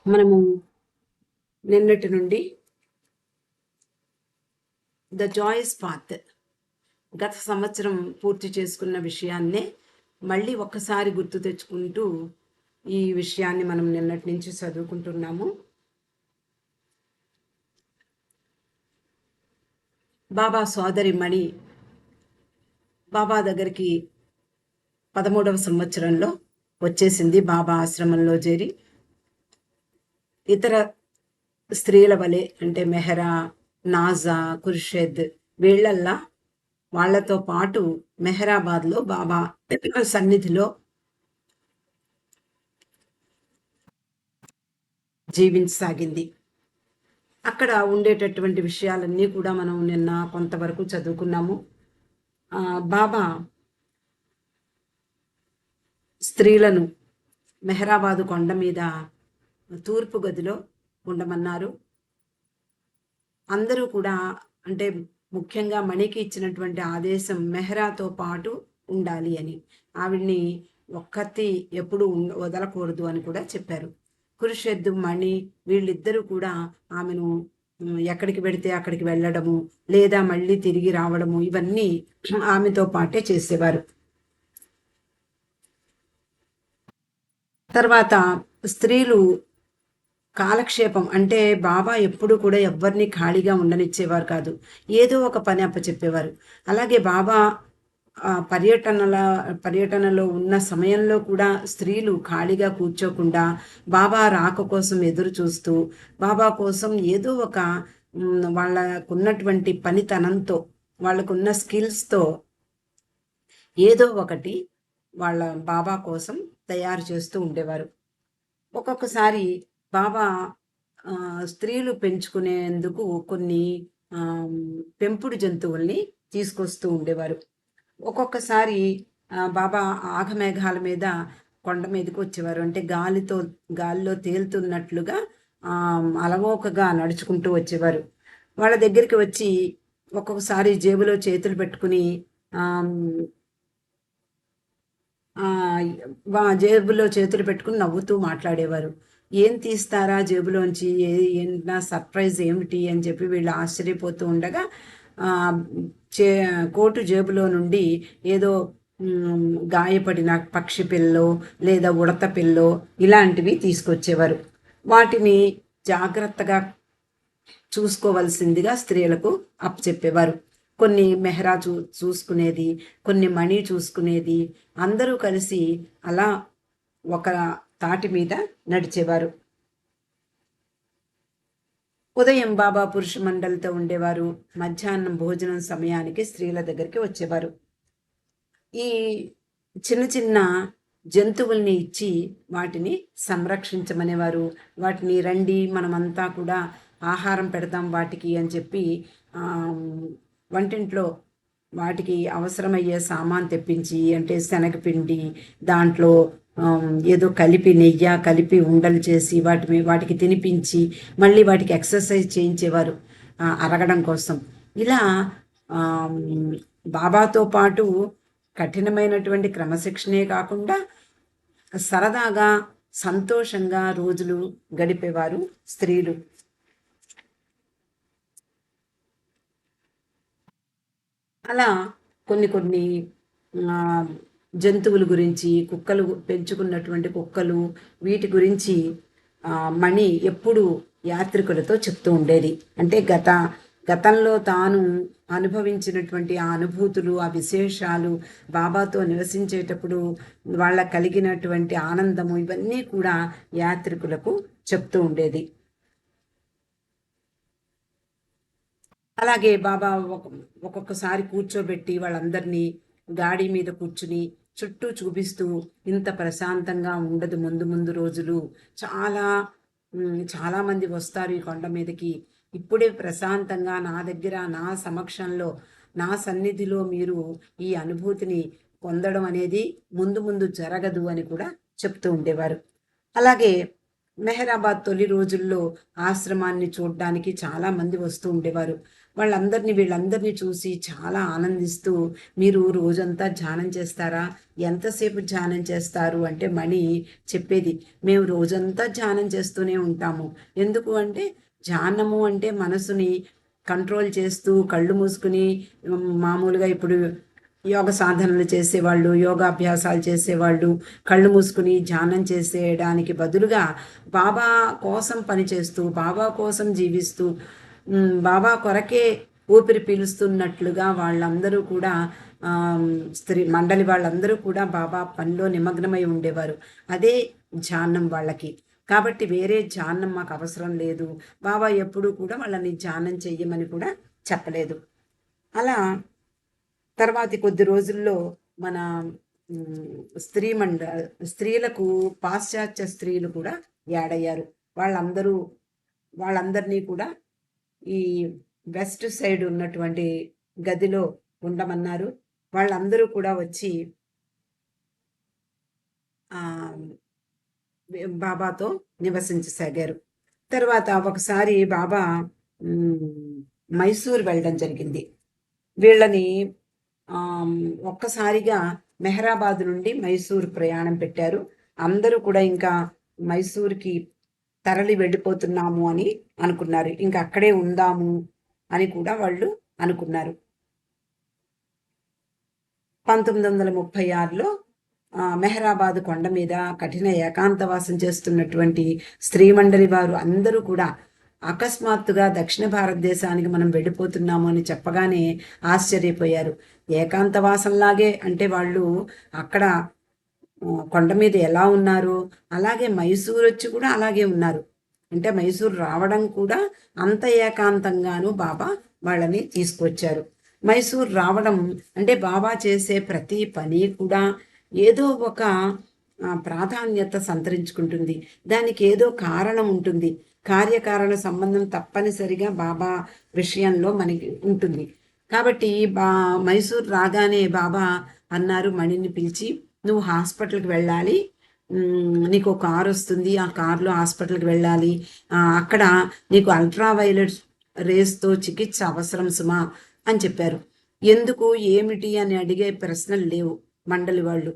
మనము నిన్నటి నుండి ద జాయస్ పాత్ గత సంవత్సరం పూర్తి చేసుకున్న విషయాన్నే మళ్ళీ ఒక్కసారి గుర్తు తెచ్చుకుంటూ ఈ విషయాన్ని మనం నిన్నటి నుంచి చదువుకుంటున్నాము. బాబా సోదరి మణి బాబా దగ్గరికి 13వ సంవత్సరంలో వచ్చేసింది. బాబా ఆశ్రమంలో చేరి ఇతర స్త్రీల వలె అంటే మెహరా, నాజా, ఖుర్షెద్ వీళ్ళల్లా వాళ్లతో పాటు మెహరాబాద్లో బాబా సన్నిధిలో జీవించసాగింది. అక్కడ ఉండేటటువంటి విషయాలన్నీ కూడా మనం నిన్న కొంతవరకు చదువుకున్నాము. బాబా స్త్రీలను మెహరాబాదు కొండ మీద తూర్పు గదిలో ఉండమన్నారు. అందరూ కూడా అంటే ముఖ్యంగా మణికి ఇచ్చినటువంటి ఆదేశం మెహరాతో పాటు ఉండాలి అని, ఆవిడ్ని ఒక్కతి ఎప్పుడు వదలకూడదు అని కూడా చెప్పారు. ఖుర్షెద్, మణి వీళ్ళిద్దరూ కూడా ఆమెను ఎక్కడికి పెడితే అక్కడికి వెళ్ళడము లేదా మళ్ళీ తిరిగి రావడము ఇవన్నీ ఆమెతో పాటే చేసేవారు. తర్వాత స్త్రీలు కాలక్షేపం అంటే బాబా ఎప్పుడు కూడా ఎవరిని ఖాళీగా ఉండనిచ్చేవారు కాదు, ఏదో ఒక పని అప్పచెప్పేవారు. అలాగే బాబా పర్యటనలో ఉన్న సమయంలో కూడా స్త్రీలు ఖాళీగా కూర్చోకుండా బాబా రాక కోసం ఎదురు చూస్తూ బాబా కోసం ఏదో ఒక వాళ్ళకున్నటువంటి పనితనంతో వాళ్ళకున్న స్కిల్స్తో ఏదో ఒకటి వాళ్ళ బాబా కోసం తయారు చేస్తూ ఉండేవారు. ఒక్కొక్కసారి బాబా స్త్రీలు పెంచుకునేందుకు కొన్ని పెంపుడు జంతువుల్ని తీసుకొస్తూ ఉండేవారు. ఒక్కొక్కసారి బాబా ఆఘమేఘాల మీద కొండ మీదకి వచ్చేవారు. అంటే గాలిలో తేలుతున్నట్లుగా అలవోకగా నడుచుకుంటూ వచ్చేవారు. వాళ్ళ దగ్గరికి వచ్చి ఒక్కొక్కసారి జేబులో చేతులు పెట్టుకుని జేబులో చేతులు పెట్టుకుని నవ్వుతూ మాట్లాడేవారు. ఏం తీస్తారా జేబులోంచి, ఏంటా సర్ప్రైజ్ ఏమిటి అని చెప్పి వీళ్ళు ఆశ్చర్యపోతూ ఉండగా కోటు జేబులో నుండి ఏదో గాయపడిన పక్షి పిల్లో లేదా ఉడత పిల్లో ఇలాంటివి తీసుకొచ్చేవారు. వాటిని జాగ్రత్తగా చూసుకోవలసిందిగా స్త్రీలకు అప్పచెప్పేవారు. కొన్ని మెహరా చూసుకునేది, కొన్ని మణి చూసుకునేది. అందరూ కలిసి అలా ఒక తాటి మీద నడిచేవారు. ఉదయం బాబా పురుష మండలితో ఉండేవారు. మధ్యాహ్నం భోజనం సమయానికి స్త్రీల దగ్గరికి వచ్చేవారు. ఈ చిన్న చిన్న జంతువుల్ని ఇచ్చి వాటిని సంరక్షించమనేవారు. వాటిని రండి మనమంతా కూడా ఆహారం పెడతాం వాటికి అని చెప్పి వంటింట్లో వాటికి అవసరమయ్యే సామాన్ తెప్పించి, అంటే శనగపిండి దాంట్లో ఏదో నెయ్యి కలిపి ఉండలు చేసి వాటికి తినిపించి మళ్ళీ వాటికి ఎక్సర్సైజ్ చేయించేవారు అరగడం కోసం. ఇలా బాబాతో పాటు కఠినమైనటువంటి క్రమశిక్షణే కాకుండా సరదాగా సంతోషంగా రోజులు గడిపేవారు స్త్రీలు. అలా కొన్ని జంతువుల గురించి, కుక్కలు పెంచుకున్నటువంటి కుక్కలు వీటి గురించి మణి ఎప్పుడు యాత్రికులతో చెప్తూ ఉండేది. అంటే గతంలో తాను అనుభవించినటువంటి ఆ అనుభూతులు, ఆ విశేషాలు, బాబాతో నివసించేటప్పుడు వాళ్ళ కలిగినటువంటి ఆనందము ఇవన్నీ కూడా యాత్రికులకు చెప్తూ ఉండేది. అలాగే బాబా ఒక్కొక్కసారి కూర్చోబెట్టి వాళ్ళందరినీ గాడి మీద కూర్చుని చుట్టూ చూపిస్తూ, ఇంత ప్రశాంతంగా ఉండదు ముందు ముందు రోజులు, చాలామంది వస్తారు ఈ కొండ మీదకి, ఇప్పుడే ప్రశాంతంగా నా దగ్గర నా సమక్షంలో నా సన్నిధిలో మీరు ఈ అనుభూతిని పొందడం అనేది ముందు ముందు జరగదు అని కూడా చెప్తూ ఉండేవారు. అలాగే మెహరాబాద్ తొలి రోజుల్లో ఆశ్రమాన్ని చూడడానికి చాలామంది వస్తూ ఉండేవారు. వీళ్ళందరినీ చూసి చాలా ఆనందిస్తూ, మీరు రోజంతా ధ్యానం చేస్తారా? ఎంతసేపు ధ్యానం చేస్తారు అంటే మణి చెప్పేది, మేము రోజంతా ధ్యానం చేస్తూనే ఉంటాము. ఎందుకు అంటే ధ్యానము అంటే మనసుని కంట్రోల్ చేస్తూ కళ్ళు మూసుకుని మామూలుగా ఇప్పుడు యోగ సాధనలు చేసేవాళ్ళు, యోగాభ్యాసాలు చేసేవాళ్ళు కళ్ళు మూసుకుని ధ్యానం చేసేయడానికి బదులుగా బాబా కోసం పనిచేస్తూ, బాబా కోసం జీవిస్తూ, బాబా కొరకే ఊపిరి పీలుస్తున్నట్లుగా వాళ్ళందరూ కూడా స్త్రీ మండలి వాళ్ళందరూ కూడా బాబా పనిలో నిమగ్నమై ఉండేవారు. అదే ధ్యానం వాళ్ళకి. కాబట్టి వేరే ధ్యానం మాకు అవసరం లేదు, బాబా ఎప్పుడూ కూడా వాళ్ళని ధ్యానం చెయ్యమని కూడా చెప్పలేదు. అలా తర్వాతి కొద్ది రోజుల్లో మన స్త్రీలకు పాశ్చాత్య స్త్రీలు కూడా యాడ్ అయ్యారు. వాళ్ళందరినీ కూడా ఈ వెస్ట్ సైడ్ ఉన్నటువంటి గదిలో ఉండమన్నారు. వాళ్ళందరూ కూడా వచ్చి బాబాతో నివసించసాగారు. తర్వాత ఒకసారి బాబా మైసూర్ వెళ్ళడం జరిగింది. వీళ్ళని ఒక్కసారిగా మెహరాబాద్ నుండి మైసూర్ ప్రయాణం పెట్టారు. అందరూ కూడా ఇంకా మైసూర్కి తరలి వెళ్ళిపోతున్నాము అని అనుకున్నారు. ఇంకా అక్కడే ఉందాము అని కూడా వాళ్ళు అనుకున్నారు. 1936లో మెహరాబాద్ కొండ మీద కఠిన ఏకాంతవాసం చేస్తున్నటువంటి స్త్రీ మండలి వారు అందరూ కూడా అకస్మాత్తుగా దక్షిణ భారతదేశానికి మనం వెళ్ళిపోతున్నాము అని చెప్పగానే ఆశ్చర్యపోయారు. ఏకాంతవాసంలాగే అంటే వాళ్ళు అక్కడ కొండ మీద ఎలా ఉన్నారు అలాగే మైసూర్ వచ్చి కూడా అలాగే ఉన్నారు. అంటే మైసూర్ రావడం కూడా అంత ఏకాంతంగాను బాబా వాళ్ళని తీసుకొచ్చారు. మైసూర్ రావడం అంటే బాబా చేసే ప్రతి పని కూడా ఏదో ఒక ప్రాధాన్యత సంతరించుకుంటుంది. దానికి ఏదో కారణం ఉంటుంది. కార్యకారణ సంబంధం తప్పనిసరిగా బాబా విషయంలో మనకి ఉంటుంది. కాబట్టి మైసూర్ రాగానే బాబా అన్నారు మణిని పిలిచి, నువ్వు హాస్పిటల్కి వెళ్ళాలి, నీకు కారు వస్తుంది, ఆ కారులో హాస్పిటల్కి వెళ్ళాలి, అక్కడ నీకు అల్ట్రావైలెట్ రేస్తో చికిత్స అవసరం సుమా అని చెప్పారు. ఎందుకు ఏమిటి అని అడిగే ప్రశ్నలు లేవు మండలి వాళ్ళు.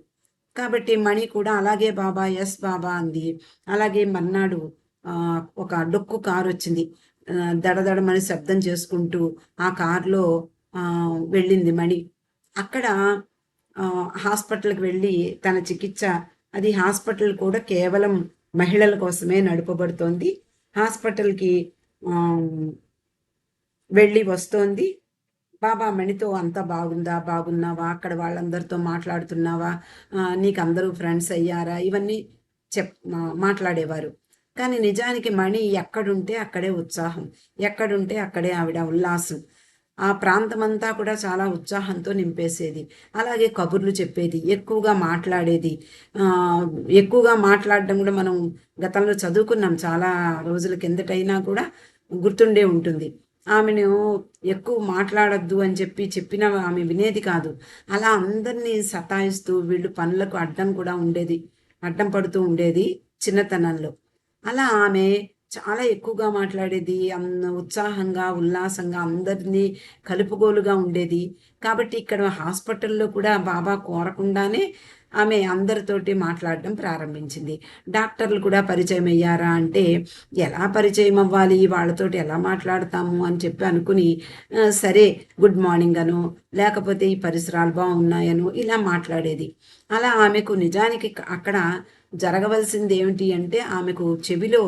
కాబట్టి మణి కూడా అలాగే బాబా, ఎస్ బాబా అంది. అలాగే మర్నాడు ఒక డొక్కు కారు వచ్చింది. దడదడమని శబ్దం చేసుకుంటూ ఆ కారులో వెళ్ళింది మణి. అక్కడ హాస్పిటల్కి వెళ్ళి తన చికిత్స, అది హాస్పిటల్ కూడా కేవలం మహిళల కోసమే నడపబడుతోంది. హాస్పిటల్కి వెళ్ళి వస్తోంది. బాబా మణితో అంతా బాగున్నావా, అక్కడ వాళ్ళందరితో మాట్లాడుతున్నావా, నీకు అందరూ ఫ్రెండ్స్ అయ్యారా, ఇవన్నీ మాట్లాడేవారు. కానీ నిజానికి మణి ఎక్కడుంటే అక్కడే ఉత్సాహం, ఎక్కడుంటే అక్కడే ఆవిడ ఉల్లాసం. ఆ ప్రాంతమంతా కూడా చాలా ఉత్సాహంతో నింపేసేది. అలాగే కబుర్లు చెప్పేది, ఎక్కువగా మాట్లాడేది. ఎక్కువగా మాట్లాడడం కూడా మనం గతంలో చదువుకున్నాం, చాలా రోజుల కిందటైనా కూడా గుర్తుండే ఉంటుంది. ఆమెను ఎక్కువ మాట్లాడద్దు అని చెప్పిన ఆమె వినేది కాదు. అలా అందరినీ సతాయిస్తూ వీళ్ళు పనులకు అడ్డం పడుతూ ఉండేది చిన్నతనంలో. అలా ఆమె చాలా ఎక్కువగా మాట్లాడేది, ఉత్సాహంగా ఉల్లాసంగా అందరినీ కలుపుగోలుగా ఉండేది. కాబట్టి ఇక్కడ హాస్పిటల్లో కూడా బాబా కోరకుండానే ఆమె అందరితోటి మాట్లాడడం ప్రారంభించింది. డాక్టర్లు కూడా పరిచయం అయ్యారా అంటే ఎలా పరిచయం అవ్వాలి, వాళ్ళతోటి ఎలా మాట్లాడతాము అని చెప్పి అనుకుని సరే గుడ్ మార్నింగ్ అను, లేకపోతే ఈ పరిసరాలు బాగున్నాయను ఇలా మాట్లాడేది. అలా ఆమెకు నిజానికి అక్కడ జరగవలసింది ఏమిటి అంటే ఆమెకు చెవిలో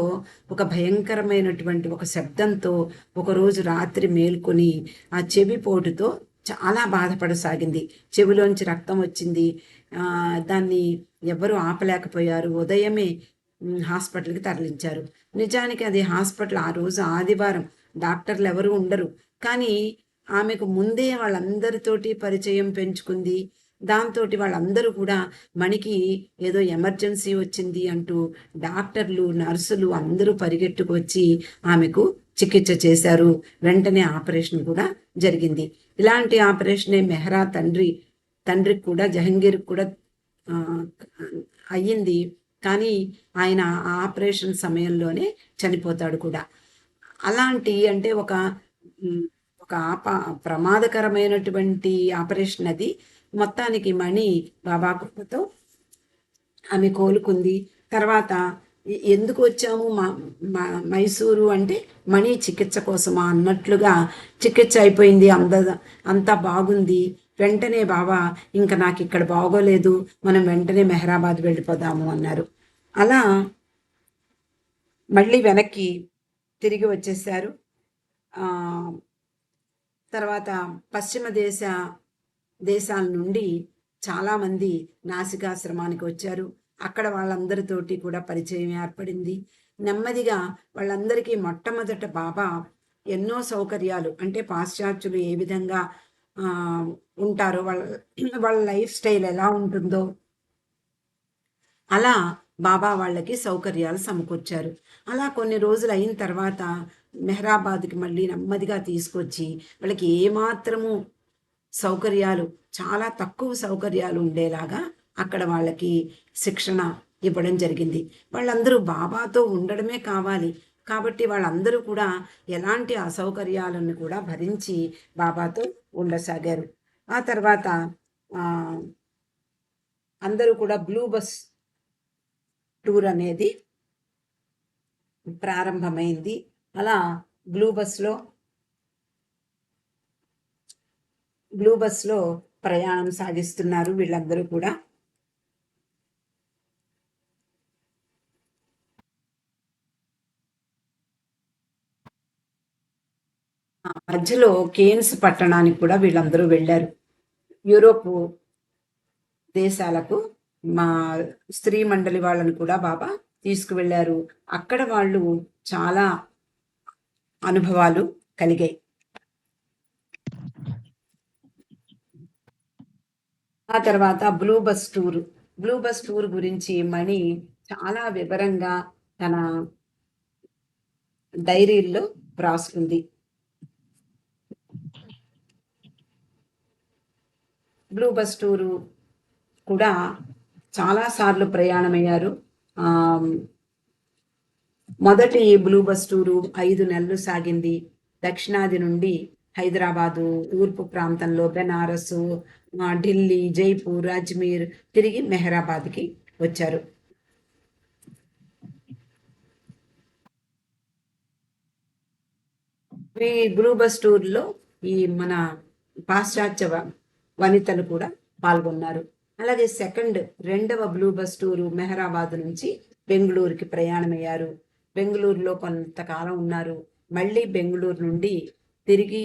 ఒక భయంకరమైనటువంటి ఒక శబ్దంతో ఒకరోజు రాత్రి మేల్కొని ఆ చెవి పోటుతో చాలా బాధపడసాగింది. చెవిలోంచి రక్తం వచ్చింది. దాన్ని ఎవరు ఆపలేకపోయారు. ఉదయమే హాస్పిటల్కి తరలించారు. నిజానికి అది హాస్పిటల్ ఆ రోజు ఆదివారం, డాక్టర్లు ఎవరు ఉండరు. కానీ ఆమెకు ముందే వాళ్ళందరితోటి పరిచయం పెంచుకుంది. దాంతో వాళ్ళందరూ కూడా మణికి ఏదో ఎమర్జెన్సీ వచ్చింది అంటూ డాక్టర్లు, నర్సులు అందరూ పరిగెట్టుకు వచ్చి ఆమెకు చికిత్స చేశారు. వెంటనే ఆపరేషన్ కూడా జరిగింది. ఇలాంటి ఆపరేషనే మెహ్రా తండ్రికి కూడా, జహంగీర్కి కూడా అయ్యింది. కానీ ఆయన ఆ ఆపరేషన్ సమయంలోనే చనిపోతాడు కూడా. అలాంటి అంటే ఒక ప్రమాదకరమైనటువంటి ఆపరేషన్ అది. మొత్తానికి మణి బాబా కృపతో ఆమె కోలుకుంది. తర్వాత ఎందుకు వచ్చాము మైసూరు అంటే మణి చికిత్స కోసమా అన్నట్లుగా చికిత్స అయిపోయింది. అంతా బాగుంది. వెంటనే బాబా ఇంకా నాకు ఇక్కడ బాగోలేదు, మనం వెంటనే మెహరాబాద్ వెళ్ళిపోదాము అన్నారు. అలా మళ్ళీ వెనక్కి తిరిగి వచ్చేసారు. తర్వాత పశ్చిమ దేశాల నుండి చాలామంది నాసికాశ్రమానికి వచ్చారు. అక్కడ వాళ్ళందరితోటి కూడా పరిచయం ఏర్పడింది. నెమ్మదిగా వాళ్ళందరికీ మొట్టమొదట బాబా ఎన్నో సౌకర్యాలు, అంటే పాశ్చాత్యులు ఏ విధంగా ఉంటారో, వాళ్ళ లైఫ్ స్టైల్ ఎలా ఉంటుందో అలా బాబా వాళ్ళకి సౌకర్యాలు సమకూర్చారు. అలా కొన్ని రోజులు అయిన తర్వాత మెహరాబాద్కి మళ్ళీ నెమ్మదిగా తీసుకొచ్చి వాళ్ళకి ఏమాత్రము సౌకర్యాలు, చాలా తక్కువ సౌకర్యాలు ఉండేలాగా అక్కడ వాళ్ళకి శిక్షణ ఇవ్వడం జరిగింది. వాళ్ళందరూ బాబాతో ఉండడమే కావాలి కాబట్టి వాళ్ళందరూ కూడా ఎలాంటి అసౌకర్యాలను కూడా భరించి బాబాతో ఉండసాగారు. ఆ తర్వాత అందరూ కూడా బ్లూ బస్ టూర్ అనేది ప్రారంభమైంది. అలా బ్లూ బస్లో ప్రయాణం సాగిస్తున్నారు వీళ్ళందరూ కూడా. మధ్యలో కేన్స్ పట్టణానికి కూడా వీళ్ళందరూ వెళ్ళారు. యూరోప్ దేశాలకు మా స్త్రీ మండలి వాళ్ళని కూడా బాబా తీసుకువెళ్ళారు. అక్కడ వాళ్ళు చాలా అనుభవాలు కలిగాయి. ఆ తర్వాత బ్లూ బస్ టూర్ గురించి మణి చాలా వివరంగా తన డైరీల్లో వ్రాసుకుంది. బ్లూ బస్ టూరు కూడా చాలాసార్లు ప్రయాణమయ్యారు. మొదటి బ్లూ బస్ టూరు 5 నెలలు సాగింది. దక్షిణాది నుండి హైదరాబాదు, తూర్పు ప్రాంతంలో బెనారసు, ఢిల్లీ, జైపూర్, అజ్మీర్, తిరిగి మెహరాబాద్కి వచ్చారు. ఈ బ్లూ బస్ టూర్లో ఈ మన పాశ్చాత్య వనితలు కూడా పాల్గొన్నారు. అలాగే రెండవ బ్లూ బస్ టూరు మెహరాబాద్ నుంచి బెంగళూరుకి ప్రయాణమయ్యారు. బెంగళూరులో కొంతకాలం ఉన్నారు. మళ్ళీ బెంగళూరు నుండి తిరిగి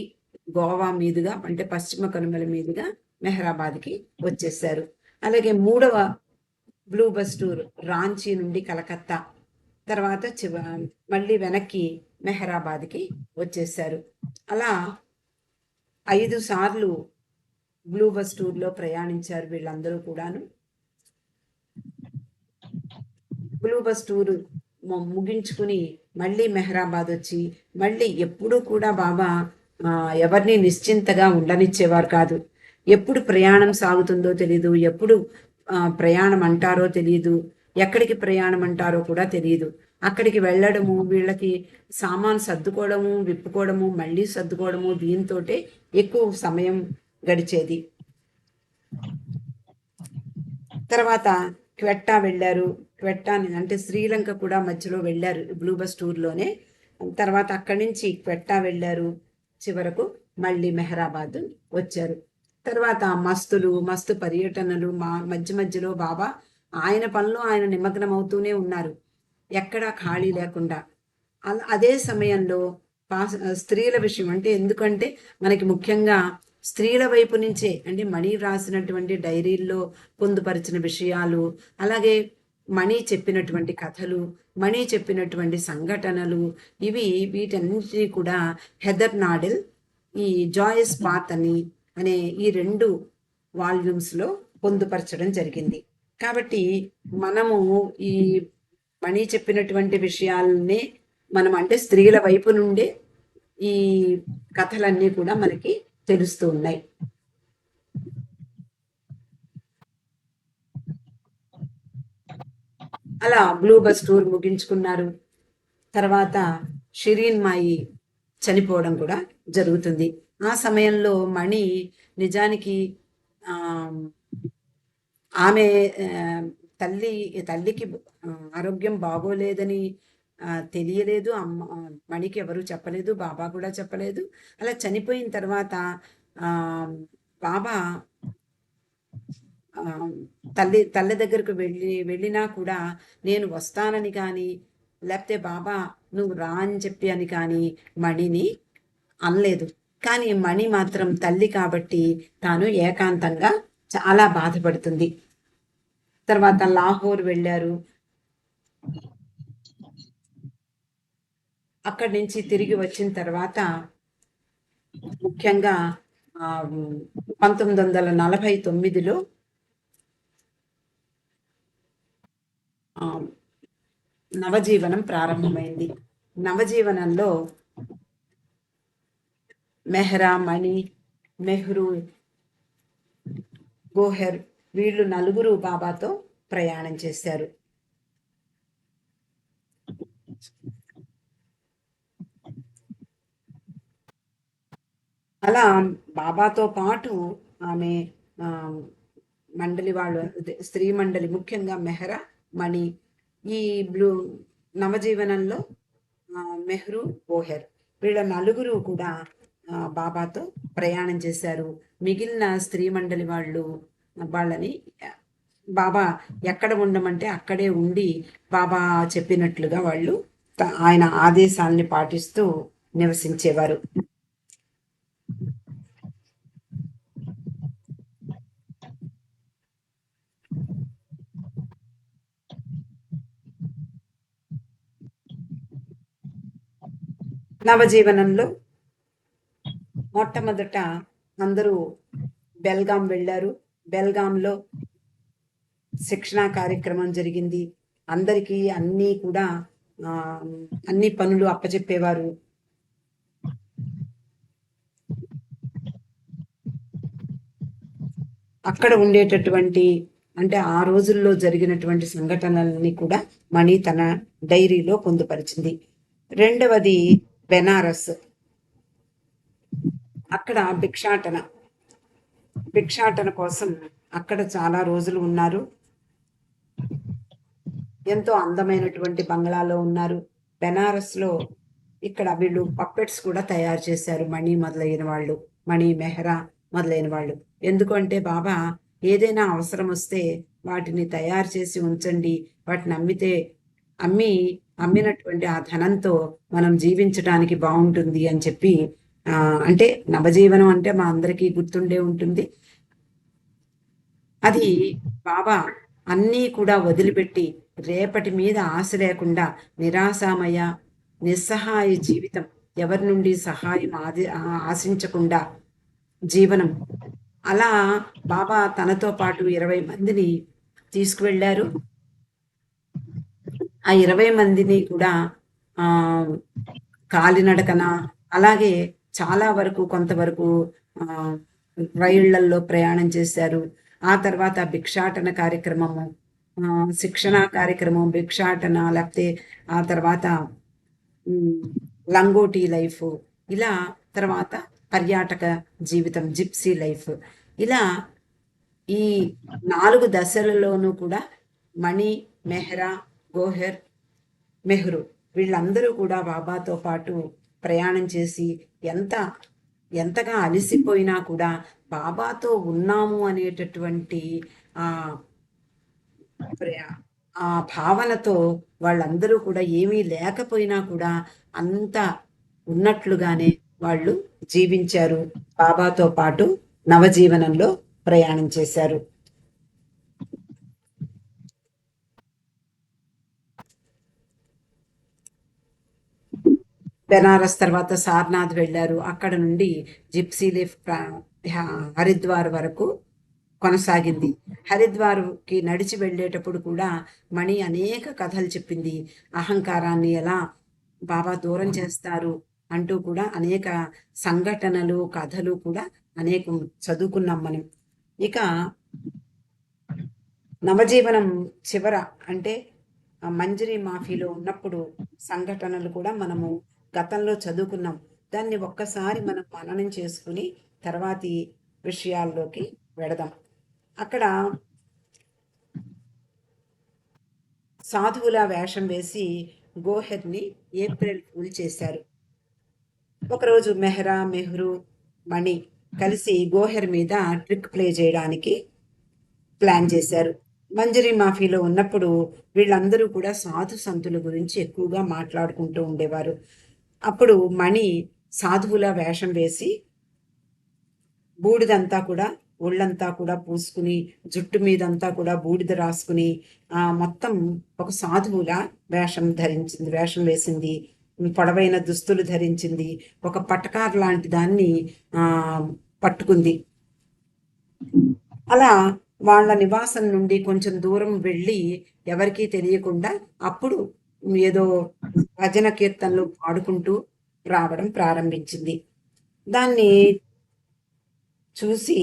గోవా మీదుగా, అంటే పశ్చిమ కనుమల మీదుగా మెహరాబాద్కి వచ్చేసారు. అలాగే మూడవ బ్లూ బస్ టూర్ రాంచీ నుండి కలకత్తా, తర్వాత మళ్ళీ వెనక్కి మెహరాబాద్కి వచ్చేసారు. అలా 5 సార్లు బ్లూ బస్ టూర్లో ప్రయాణించారు వీళ్ళందరూ కూడాను. బ్లూ బస్ టూరు ముగించుకుని మళ్ళీ మెహరాబాద్ వచ్చి మళ్ళీ ఎప్పుడూ కూడా బాబా ఎవరిని నిశ్చింతగా ఉండనిచ్చేవారు కాదు. ఎప్పుడు ప్రయాణం సాగుతుందో తెలీదు, ఎప్పుడు ప్రయాణం అంటారో తెలియదు, ఎక్కడికి ప్రయాణం అంటారో కూడా తెలియదు. అక్కడికి వెళ్ళడము, వీళ్ళకి సామాన్ సర్దుకోవడము, విప్పుకోవడము, మళ్ళీ సర్దుకోవడము, దీంతోటే ఎక్కువ సమయం గడిచేది. తర్వాత క్వెట్టా వెళ్ళారు. క్వెట్టాని అంటే శ్రీలంక కూడా మధ్యలో వెళ్ళారు బ్లూ బస్ టూర్లోనే. తర్వాత అక్కడి నుంచి క్వెట్టా వెళ్ళారు. చివరకు మళ్ళీ మెహరాబాద్ వచ్చారు. తర్వాత మస్తు పర్యటనలు, మధ్యలో బాబా ఆయన పనిలో ఆయన నిమగ్నం అవుతూనే ఉన్నారు, ఎక్కడా ఖాళీ లేకుండా. అదే సమయంలో స్త్రీల విషయం అంటే, ఎందుకంటే మనకి ముఖ్యంగా స్త్రీల వైపు నుంచే, అంటే మణి రాసినటువంటి డైరీల్లో పొందుపరిచిన విషయాలు, అలాగే మణి చెప్పినటువంటి కథలు, మణి చెప్పినటువంటి సంఘటనలు, వీటన్నిటినీ కూడా హెదర్ నాడెల్ ఈ జాయస్ పాత్ అనే ఈ 2 వాల్యూమ్స్లో పొందుపరచడం జరిగింది. కాబట్టి మనము ఈ మణి చెప్పినటువంటి విషయాలనే మనం, అంటే స్త్రీల వైపు నుండే ఈ కథలన్నీ కూడా మనకి తెలుస్తూ ఉన్నాయి. అలా బ్లూ బస్ టూర్ ముగించుకున్నారు. తర్వాత షిరీన్ మాయి చనిపోవడం కూడా జరుగుతుంది. ఆ సమయంలో మణి నిజానికి ఆ, ఆమె తల్లి తల్లికి ఆరోగ్యం బాగోలేదని తెలియలేదు. మణికి ఎవరు చెప్పలేదు, బాబా కూడా చెప్పలేదు. అలా చనిపోయిన తర్వాత బాబా తల్లి దగ్గరకు వెళ్ళినా కూడా నేను వస్తానని కానీ, లేకపోతే బాబా నువ్వు రా అని చెప్పి అని కానీ మణిని అనలేదు. కానీ మణి మాత్రం తల్లి కాబట్టి తాను ఏకాంతంగా చాలా బాధపడుతుంది. తర్వాత లాహోర్ వెళ్ళారు. అక్కడి నుంచి తిరిగి వచ్చిన తర్వాత ముఖ్యంగా 1949లో నవజీవనం ప్రారంభమైంది. నవజీవనంలో మెహ్రా, మణి, మెహ్రూ, గోహెర్ వీళ్ళు నలుగురు బాబాతో ప్రయాణం చేశారు. అలా బాబాతో పాటు ఆమె మండలి వాళ్ళు, స్త్రీ మండలి, ముఖ్యంగా మెహ్రా, మణి, ఈ నవజీవనంలో మెహ్రూ, గోహెర్ వీళ్ళ నలుగురు కూడా బాబాతో ప్రయాణం చేశారు. మిగిలిన స్త్రీ మండలి వాళ్ళని బాబా ఎక్కడ ఉండమంటే అక్కడే ఉండి బాబా చెప్పినట్లుగా వాళ్ళు ఆయన ఆదేశాలని పాటిస్తూ నివసించేవారు. నవజీవనంలో మొట్టమొదట అందరూ బెల్గాం వెళ్ళారు. బెల్గాంలో శిక్షణా కార్యక్రమం జరిగింది. అందరికీ అన్ని పనులు అప్పచెప్పేవారు. అక్కడ ఉండేటటువంటి అంటే ఆ రోజుల్లో జరిగినటువంటి సంఘటనలని కూడా మణి తన డైరీలో పొందుపరిచింది. రెండవది బెనారస్. అక్కడ భిక్షాటన కోసం అక్కడ చాలా రోజులు ఉన్నారు. ఎంతో అందమైనటువంటి బంగ్లాలో ఉన్నారు. బెనారస్లో ఇక్కడ వీళ్ళు పప్పెట్స్ కూడా తయారు చేశారు. మణి, మెహ్రా మొదలైన వాళ్ళు. ఎందుకంటే బాబా ఏదైనా అవసరం వస్తే వాటిని తయారు చేసి ఉంచండి, వాటిని అమ్మినటువంటి ఆ ధనంతో మనం జీవించడానికి బాగుంటుంది అని చెప్పి, అంటే నవజీవనం అంటే మా అందరికీ గుర్తుండే ఉంటుంది. అది బాబా అన్నీ కూడా వదిలిపెట్టి రేపటి మీద ఆశ లేకుండా నిరాశామయ నిస్సహాయ జీవితం, ఎవరి నుండి సహాయం ఆశించకుండా జీవనం. అలా బాబా తనతో పాటు 20 మందిని తీసుకువెళ్ళారు. ఆ 20 మందిని కూడా కాలినడకన, అలాగే చాలా వరకు కొంతవరకు రైళ్లల్లో ప్రయాణం చేశారు. ఆ తర్వాత భిక్షాటన కార్యక్రమము, శిక్షణా కార్యక్రమం, భిక్షాటన, లేకపోతే ఆ తర్వాత లంగోటీ లైఫ్, ఇలా తర్వాత పర్యాటక జీవితం, జిప్సీ లైఫ్, ఇలా ఈ 4 దశలలోనూ కూడా మణి, మెహ్రా, గోహెర్, మెహ్రూ వీళ్ళందరూ కూడా బాబాతో పాటు ప్రయాణం చేసి ఎంతగా అలసిపోయినా కూడా బాబాతో ఉన్నాము అనేటటువంటి ఆ భావనతో వాళ్ళందరూ కూడా ఏమీ లేకపోయినా కూడా అంత ఉన్నట్లుగానే వాళ్ళు జీవించారు. బాబాతో పాటు నవజీవనంలో ప్రయాణం చేశారు. బెనారస్ తర్వాత సార్నాథ్ వెళ్ళారు. అక్కడ నుండి జిప్సీ లీఫ్ హరిద్వార్ వరకు కొనసాగింది. హరిద్వార్కి నడిచి వెళ్ళేటప్పుడు కూడా మణి అనేక కథలు చెప్పింది. అహంకారాన్ని ఎలా బాబా దూరం చేస్తారు అంటూ కూడా అనేక సంఘటనలు, కథలు కూడా అనేకం చదువుకున్నాం మనం. ఇక నవజీవనం చివర అంటే మంజరి మాఫీలో ఉన్నప్పుడు సంఘటనలు కూడా మనము గతంలో చదువుకున్నాం. దాన్ని ఒక్కసారి మనం మననం చేసుకుని తర్వాతి విషయాల్లోకి వెడదాం. అక్కడ సాధువులా వేషం వేసి గోహెర్ని ఏప్రిల్ ఫూల్ చేశారు. ఒకరోజు మెహ్రా, మెహ్రూ, మణి కలిసి గోహెర్ మీద ట్రిక్ ప్లే చేయడానికి ప్లాన్ చేశారు. మంజరి మాఫీలో ఉన్నప్పుడు వీళ్ళందరూ కూడా సాధు సంతుల గురించి ఎక్కువగా మాట్లాడుకుంటూ ఉండేవారు. అప్పుడు మణి సాధువులా వేషం వేసి బూడిదంతా కూడా ఒళ్ళంతా కూడా పూసుకుని జుట్టు మీదంతా కూడా బూడిద రాసుకుని మొత్తం ఒక సాధువులా వేషం వేసింది. పొడవైన దుస్తులు ధరించింది. ఒక పటకార్ లాంటి దాన్ని పట్టుకుంది. అలా వాళ్ళ నివాసం నుండి కొంచెం దూరం వెళ్ళి ఎవరికీ తెలియకుండా అప్పుడు ఏదో భజన కీర్తనలు పాడుకుంటూ రావడం ప్రారంభించింది. దాన్ని చూసి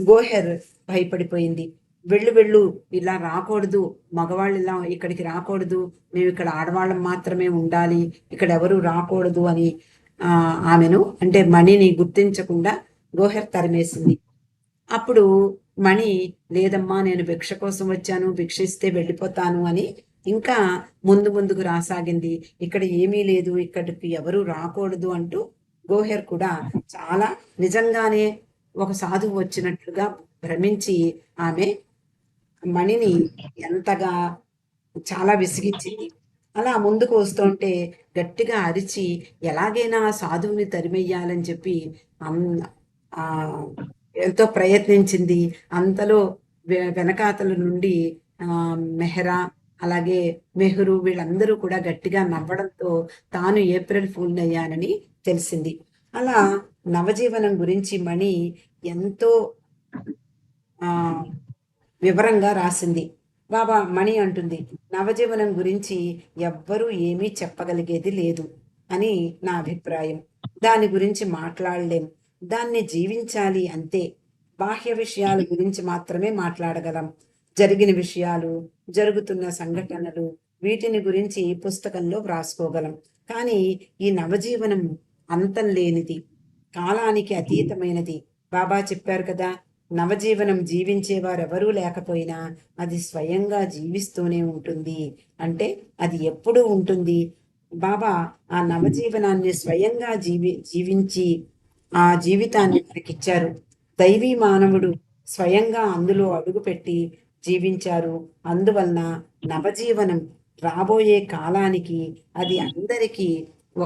గోహెర్ భయపడిపోయింది. వెళ్ళు ఇలా రాకూడదు, మగవాళ్ళు ఇలా ఇక్కడికి రాకూడదు, మేము ఇక్కడ ఆడవాళ్ళం మాత్రమే ఉండాలి, ఇక్కడ ఎవరు రాకూడదు అని ఆమెను అంటే మణిని గుర్తించకుండా గోహెర్ తరిమేసింది. అప్పుడు మణి లేదమ్మా, నేను భిక్ష కోసం వచ్చాను, భిక్ష ఇస్తే వెళ్ళిపోతాను అని ఇంకా ముందుకు రాసాగింది. ఇక్కడ ఏమీ లేదు, ఇక్కడికి ఎవరు రాకూడదు అంటూ గోహెర్ కూడా చాలా నిజంగానే ఒక సాధువు వచ్చినట్లుగా భ్రమించి ఆమె మణిని ఎంతగా చాలా విసిగించింది. అలా ముందుకు వస్తుంటే గట్టిగా అరిచి ఎలాగైనా సాధువుని తరిమెయ్యాలని చెప్పి ఎంతో ప్రయత్నించింది. అంతలో వెనకాతల నుండి మెహ్రా అలాగే మెహ్రూ వీళ్ళందరూ కూడా గట్టిగా నవ్వడంతో తాను ఏప్రిల్ ఫూల్ అయ్యానని తెలిసింది. అలా నవజీవనం గురించి మణి ఎంతో వివరంగా రాసింది. బాబా మణి అంటుంది, నవజీవనం గురించి ఎవ్వరూ ఏమీ చెప్పగలిగేది లేదు అని నా అభిప్రాయం. దాని గురించి మాట్లాడలేం, దాన్ని జీవించాలి అంతే. బాహ్య విషయాల గురించి మాత్రమే మాట్లాడగలం. జరిగిన విషయాలు, జరుగుతున్న సంఘటనలు, వీటిని గురించి పుస్తకంలో వ్రాసుకోగలం. కానీ ఈ నవజీవనం అంతం లేనిది, కాలానికి అతీతమైనది. బాబా చెప్పారు కదా, నవజీవనం జీవించేవారెవరూ లేకపోయినా అది స్వయంగా జీవిస్తూనే ఉంటుంది. అంటే అది ఎప్పుడూ ఉంటుంది. బాబా ఆ నవజీవనాన్ని స్వయంగా జీవించి ఆ జీవితాన్ని మనకిచ్చారు. దైవీ మానవుడు స్వయంగా అందులో అడుగుపెట్టి జీవించారు. అందువలన నవజీవనం రాబోయే కాలానికి అది అందరికీ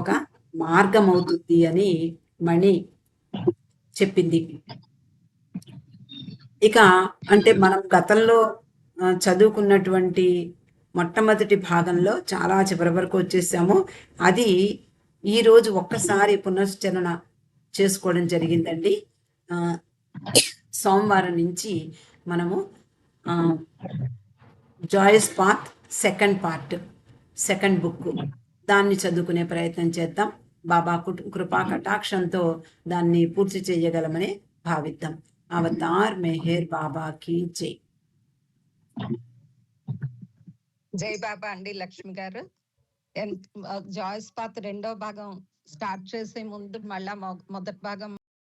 ఒక మార్గం అవుతుంది అని మణి చెప్పింది. ఇక అంటే మనం గతంలో చదువుకున్నటువంటి మొట్టమొదటి భాగంలో చాలా చివరి వరకు వచ్చేసాము. అది ఈరోజు ఒక్కసారి పునశ్చరణ చేసుకోవడం జరిగిందండి. సోమవారం నుంచి మనము జాయస్ పాత్ సెకండ్ బుక్ దాన్ని చదువుకునే ప్రయత్నం చేద్దాం. బాబా కృపా కటాక్షంతో దాన్ని పూర్తి చేయగలమని భావిద్దాం. అవతార్ మెహర్ బాబా కి జై. జై బాబా అండి. లక్ష్మి గారు, జాయిస్ పాత్ రెండో భాగం స్టార్ట్ చేసే ముందు మళ్ళా మొదటి భాగం